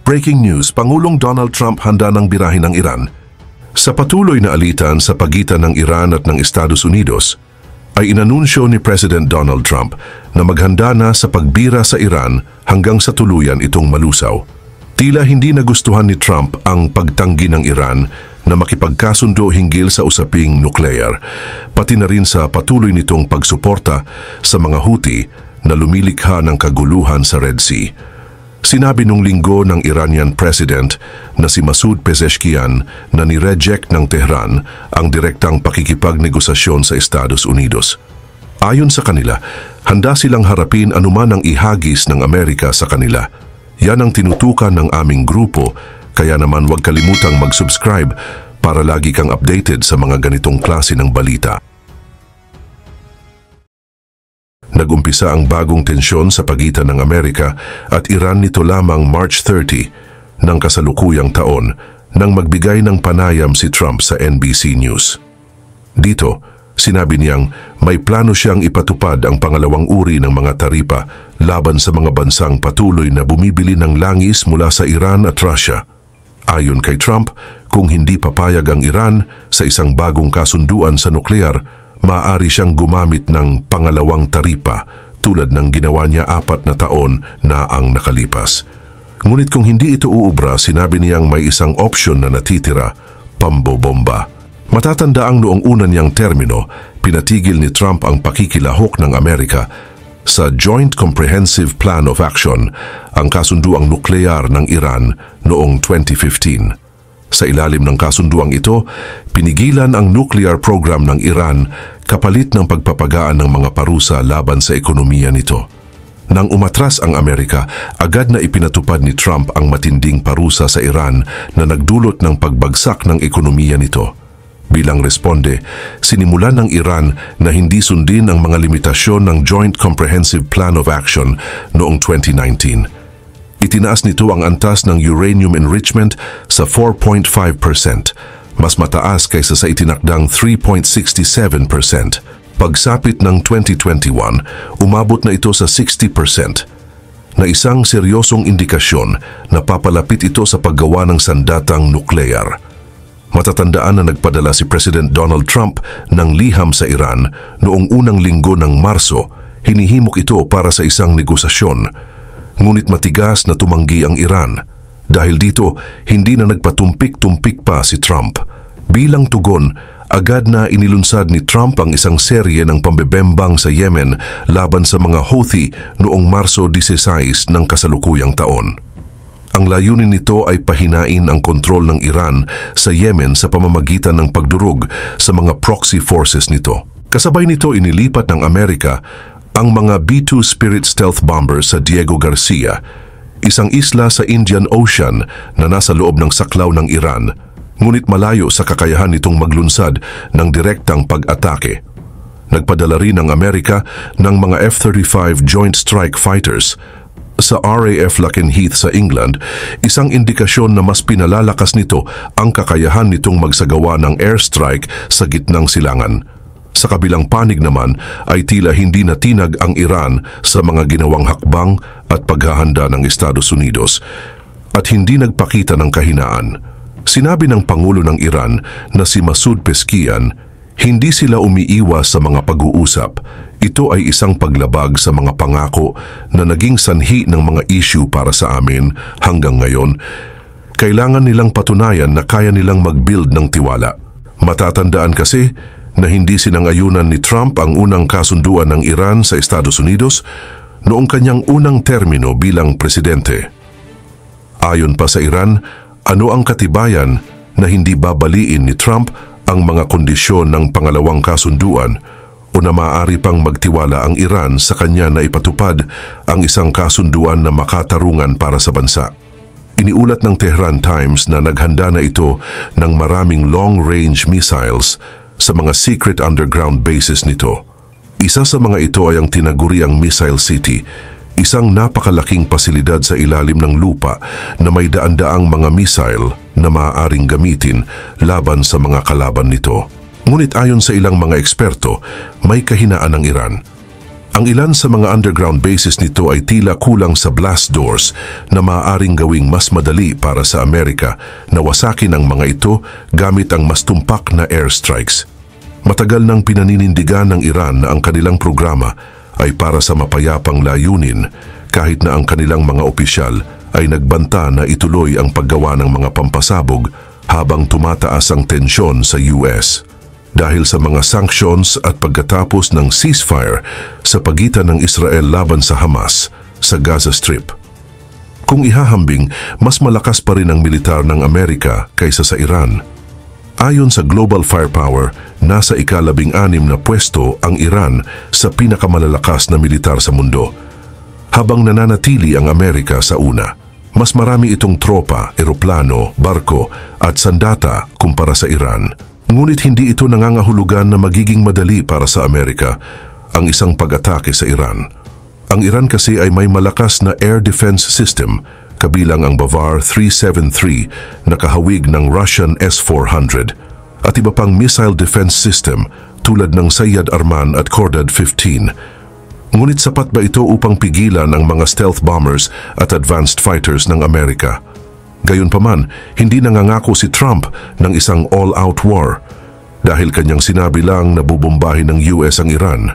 Breaking news, Pangulong Donald Trump handa ng birahin ng Iran. Sa patuloy na alitan sa pagitan ng Iran at ng Estados Unidos, ay inanunsyo ni President Donald Trump na maghanda na sa pagbira sa Iran hanggang sa tuluyan itong malusaw. Tila hindi nagustuhan ni Trump ang pagtanggi ng Iran na makipagkasundo hinggil sa usaping nuklear, pati na rin sa patuloy nitong pagsuporta sa mga Houthi na lumilikha ng kaguluhan sa Red Sea. Sinabi nung linggo ng Iranian President na si Masoud Pezeshkian na ni-reject ng Tehran ang direktang pakikipagnegosasyon sa Estados Unidos. Ayon sa kanila, handa silang harapin anuman ang ihagis ng Amerika sa kanila. Yan ang tinutukan ng aming grupo, kaya naman huwag kalimutang mag-subscribe para lagi kang updated sa mga ganitong klase ng balita. Nagumpisa ang bagong tensyon sa pagitan ng Amerika at Iran nito lamang March 30 ng kasalukuyang taon nang magbigay ng panayam si Trump sa NBC News. Dito, sinabi niyang may plano siyang ipatupad ang pangalawang uri ng mga taripa laban sa mga bansang patuloy na bumibili ng langis mula sa Iran at Russia. Ayon kay Trump, kung hindi papayag ang Iran sa isang bagong kasunduan sa nuklear, maaari siyang gumamit ng pangalawang taripa tulad ng ginawa niya 4 na taon na ang nakalipas. Ngunit kung hindi ito uubra, sinabi niyang may isang opsyon na natitira, pambobomba. Matatandaang noong una niyang termino, pinatigil ni Trump ang pakikilahok ng Amerika sa Joint Comprehensive Plan of Action, ang kasunduang nuklear ng Iran noong 2015. Sa ilalim ng kasunduang ito, pinigilan ang nuclear program ng Iran kapalit ng pagpapagaan ng mga parusa laban sa ekonomiya nito. Nang umatras ang Amerika, agad na ipinatupad ni Trump ang matinding parusa sa Iran na nagdulot ng pagbagsak ng ekonomiya nito. Bilang responde, sinimulan ng Iran na hindi sundin ang mga limitasyon ng Joint Comprehensive Plan of Action noong 2019. Itinaas nito ang antas ng uranium enrichment sa 4.5%, mas mataas kaysa sa itinakdang 3.67%. Pagsapit ng 2021, umabot na ito sa 60%, na isang seryosong indikasyon na papalapit ito sa paggawa ng sandatang nuklear. Matatandaan na nagpadala si President Donald Trump ng liham sa Iran noong unang linggo ng Marso, hinihimok ito para sa isang negosasyon. Ngunit matigas na tumanggi ang Iran. Dahil dito, hindi na nagpatumpik-tumpik pa si Trump. Bilang tugon, agad na inilunsad ni Trump ang isang serye ng pambebembang sa Yemen laban sa mga Houthi noong Marso 16 ng kasalukuyang taon. Ang layunin nito ay pahinain ang kontrol ng Iran sa Yemen sa pamamagitan ng pagdurog sa mga proxy forces nito. Kasabay nito inilipat ng Amerika ang mga B-2 Spirit stealth bombers sa Diego Garcia, isang isla sa Indian Ocean na nasa loob ng saklaw ng Iran, ngunit malayo sa kakayahan nitong maglunsad ng direktang pag-atake. Nagpadala rin ang Amerika ng mga F-35 Joint Strike Fighters sa RAF Lakenheath sa England, isang indikasyon na mas pinalalakas nito ang kakayahan nitong magsagawa ng airstrike sa gitnang silangan. Sa kabilang panig naman ay tila hindi natinag ang Iran sa mga ginawang hakbang at paghahanda ng Estados Unidos at hindi nagpakita ng kahinaan. Sinabi ng Pangulo ng Iran na si Masoud Pezeshkian, hindi sila umiiwas sa mga pag-uusap. Ito ay isang paglabag sa mga pangako na naging sanhi ng mga issue para sa amin hanggang ngayon. Kailangan nilang patunayan na kaya nilang mag-build ng tiwala. Matatandaan kasi na hindi sinangayunan ni Trump ang unang kasunduan ng Iran sa Estados Unidos noong kanyang unang termino bilang presidente. Ayon pa sa Iran, ano ang katibayan na hindi babaliin ni Trump ang mga kondisyon ng pangalawang kasunduan o na maaari pang magtiwala ang Iran sa kanya na ipatupad ang isang kasunduan na makatarungan para sa bansa. Iniulat ng Tehran Times na naghanda na ito ng maraming long-range missiles sa mga secret underground bases nito. Isa sa mga ito ay ang tinaguriang Missile City, isang napakalaking pasilidad sa ilalim ng lupa na may daan-daang mga missile na maaaring gamitin laban sa mga kalaban nito. Ngunit ayon sa ilang mga eksperto, may kahinaan ng Iran. Ang ilan sa mga underground bases nito ay tila kulang sa blast doors na maaaring gawing mas madali para sa Amerika na wasakin ang mga ito gamit ang mas tumpak na airstrikes. Matagal nang pinaninindigan ng Iran na ang kanilang programa ay para sa mapayapang layunin kahit na ang kanilang mga opisyal ay nagbanta na ituloy ang paggawa ng mga pampasabog habang tumataas ang tensyon sa US. Dahil sa mga sanctions at pagkatapos ng ceasefire sa pagitan ng Israel laban sa Hamas sa Gaza Strip. Kung ihahambing, mas malakas pa rin ang militar ng Amerika kaysa sa Iran. Ayon sa Global Firepower, nasa ika-16 na pwesto ang Iran sa pinakamalalakas na militar sa mundo. Habang nananatili ang Amerika sa una, mas marami itong tropa, eroplano, barko at sandata kumpara sa Iran. Ngunit hindi ito nangangahulugan na magiging madali para sa Amerika ang isang pag-atake sa Iran. Ang Iran kasi ay may malakas na air defense system, kabilang ang Bavar 373 na kahawig ng Russian S-400 at iba pang missile defense system tulad ng Sayyad Arman at Khordad 15. Ngunit sapat ba ito upang pigilan ang mga stealth bombers at advanced fighters ng Amerika? Gayunpaman, hindi nangangako si Trump ng isang all-out war dahil kanyang sinabi lang na bubombahin ng US ang Iran.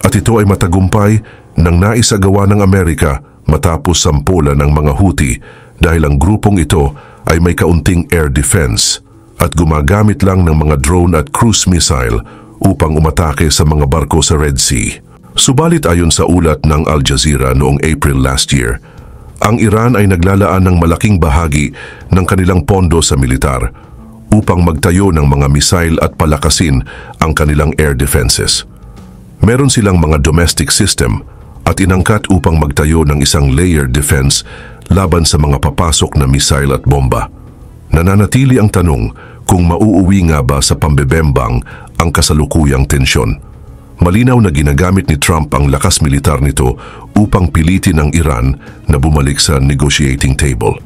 At ito ay matagumpay nang naisagawa ng Amerika matapos sampulan ng mga Houthi dahil ang grupong ito ay may kaunting air defense at gumagamit lang ng mga drone at cruise missile upang umatake sa mga barko sa Red Sea. Subalit ayon sa ulat ng Al Jazeera noong April last year, ang Iran ay naglalaan ng malaking bahagi ng kanilang pondo sa militar upang magtayo ng mga missile at palakasin ang kanilang air defenses. Meron silang mga domestic system at inangkat upang magtayo ng isang layered defense laban sa mga papasok na missile at bomba. Nananatili ang tanong kung mauuwi nga ba sa pambebembang ang kasalukuyang tensyon. Malinaw na ginagamit ni Trump ang lakas militar nito upang pilitin ang Iran na bumalik sa negotiating table.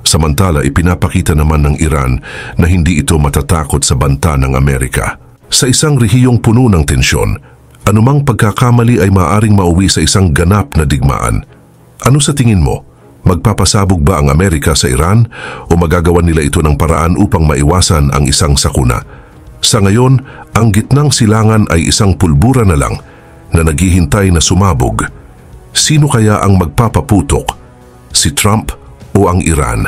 Samantala, ipinapakita naman ng Iran na hindi ito matatakot sa banta ng Amerika. Sa isang rehiyong puno ng tensyon, anumang pagkakamali ay maaring mauwi sa isang ganap na digmaan. Ano sa tingin mo? Magpapasabog ba ang Amerika sa Iran o magagawan nila ito ng paraan upang maiwasan ang isang sakuna? Sa ngayon, ang gitnang silangan ay isang pulbura na lang na naghihintay na sumabog. Sino kaya ang magpapaputok? Si Trump o ang Iran?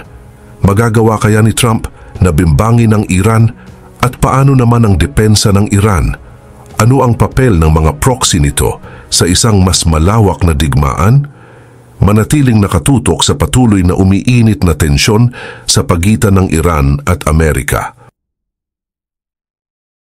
Magagawa kaya ni Trump na bimbangin ang Iran? At paano naman ang depensa ng Iran? Ano ang papel ng mga proxy nito sa isang mas malawak na digmaan? Manatiling nakatutok sa patuloy na umiinit na tensyon sa pagitan ng Iran at Amerika.